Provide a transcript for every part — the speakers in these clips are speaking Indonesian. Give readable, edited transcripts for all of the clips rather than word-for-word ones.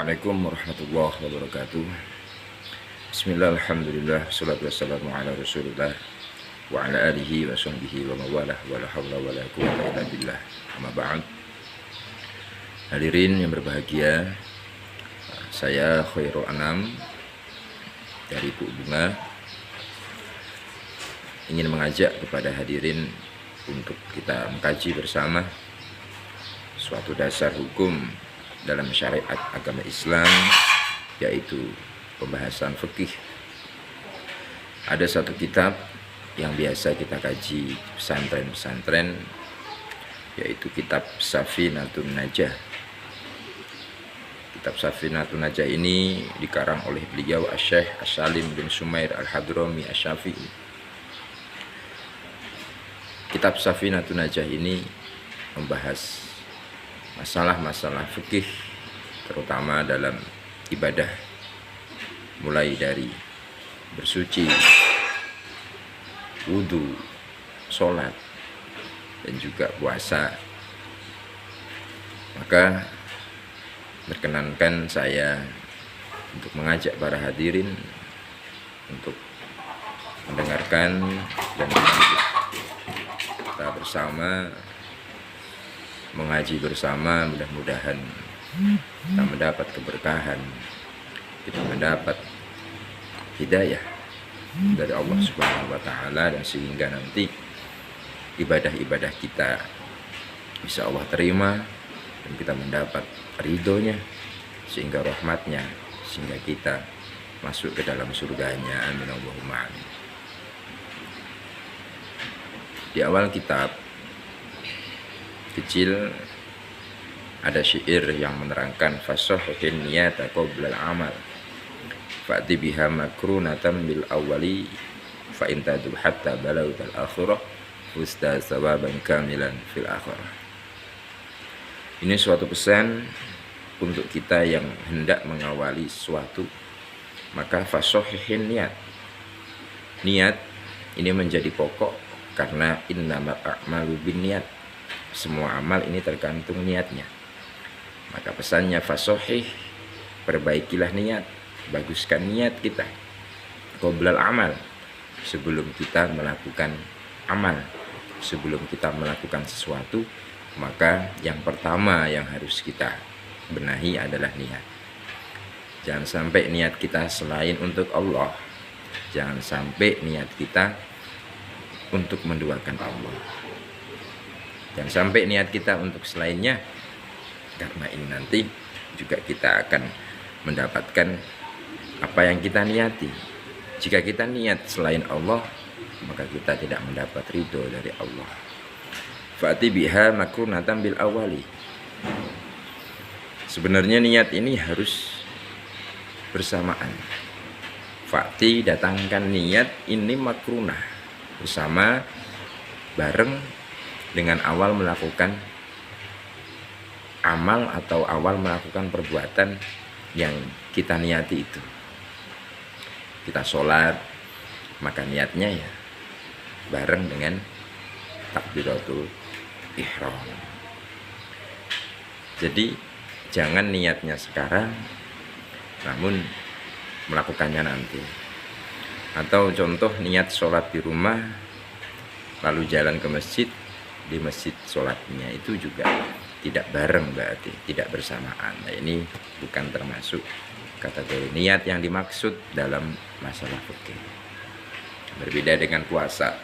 Assalamualaikum warahmatullahi wabarakatuh. Bismillah, alhamdulillah, wassalatu wassalamu ala rasulillah wa ala alihi wa sahbihi wa mawalah wa la hawla wa la quwwata illa billah. Amma ba'd. Hadirin yang berbahagia, saya Khairul Anam dari Bu Bunga ingin mengajak kepada hadirin untuk kita mengkaji bersama suatu dasar hukum dalam syariat agama Islam, yaitu pembahasan fikih. Ada satu kitab yang biasa kita kaji pesantren-pesantren, yaitu kitab Safinatun Najah. Kitab Safinatun Najah ini dikarang oleh beliau Asy-Syaikh As-Salim bin Sumair Al-Hadrami Asy-Syafi'i. Kitab Safinatun Najah ini membahas masalah-masalah fikih, terutama dalam ibadah, mulai dari bersuci, wudhu, sholat, dan juga puasa. Maka berkenankan saya untuk mengajak para hadirin untuk mendengarkan dan kita bersama mengaji bersama. Mudah-mudahan kita mendapat keberkahan, kita mendapat hidayah dari Allah Subhanahu wa Ta'ala, dan sehingga nanti ibadah-ibadah kita bisa Allah terima dan kita mendapat ridhonya, sehingga rahmatnya, sehingga kita masuk ke dalam surganya. Amin Allahumma amin. Di awal kitab kecil ada syair yang menerangkan fasahhin niyata qabla al-amal fa'ti biha makrunatan bil awwali fa in tadub hatta balawt al-akhirah fusta sawaban kamilan fil akhirah. Ini suatu pesan untuk kita yang hendak mengawali sesuatu, maka fasahhin niat. Niat ini menjadi pokok, karena innamal a'malu binniyat. Semua amal ini tergantung niatnya. Maka pesannya fasahih, perbaikilah niat, baguskan niat kita qoblal amal, sebelum kita melakukan amal, sebelum kita melakukan sesuatu. Maka yang pertama yang harus kita benahi adalah niat. Jangan sampai niat kita selain untuk Allah, jangan sampai niat kita untuk menduakan Allah, jangan sampai niat kita untuk selainnya, karena ini nanti juga kita akan mendapatkan apa yang kita niati. Jika kita niat selain Allah, maka kita tidak mendapat ridho dari Allah. Fa'ti biha makrunatan bil awali. Sebenarnya niat ini harus bersamaan. Fa'ti, datangkan niat ini makrunah, bersama, bareng dengan awal melakukan amal atau awal melakukan perbuatan yang kita niati itu. Kita sholat, maka niatnya ya bareng dengan takbiratul ihram. Jadi jangan niatnya sekarang namun melakukannya nanti. Atau contoh niat sholat di rumah lalu jalan ke masjid, di masjid sholatnya itu juga tidak bareng, berarti tidak bersamaan. Nah, ini bukan termasuk kategori niat yang dimaksud dalam masalah fikih. Berbeda dengan puasa.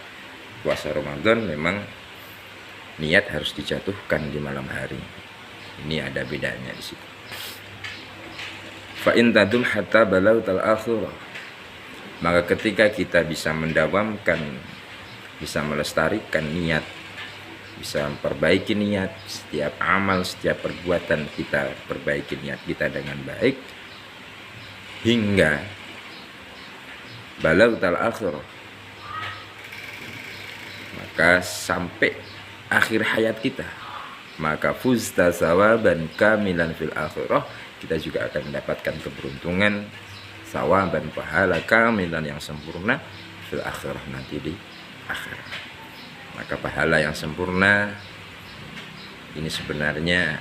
Puasa Ramadan memang niat harus dijatuhkan di malam hari. Ini ada bedanya di situ. Fa in tadum hatta balautal akhirah. Maka ketika kita bisa mendawamkan, bisa melestarikan niat, bisa memperbaiki niat, setiap amal, setiap perbuatan kita perbaiki niat kita dengan baik hingga balautal akhirah, maka sampai akhir hayat kita, maka fuzta sawaban kamilan fil akhirah, kita juga akan mendapatkan keberuntungan, sawaban, pahala kamilan yang sempurna fil akhirah, nanti di akhirat. Maka pahala yang sempurna ini sebenarnya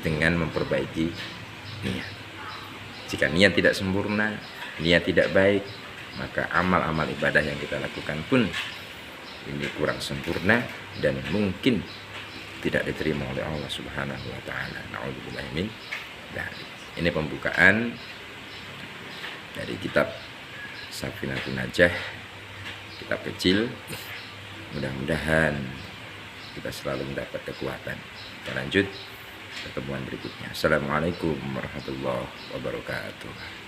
dengan memperbaiki niat. Jika niat tidak sempurna, niat tidak baik, maka amal-amal ibadah yang kita lakukan pun ini kurang sempurna dan mungkin tidak diterima oleh Allah Subhanahu wa taala. Nauzubillah min dzalik. Ini pembukaan dari kitab Safinatun Najah, kitab kecil. Mudah-mudahan kita selalu mendapat kekuatan. Kita lanjut pertemuan berikutnya. Assalamualaikum warahmatullahi wabarakatuh.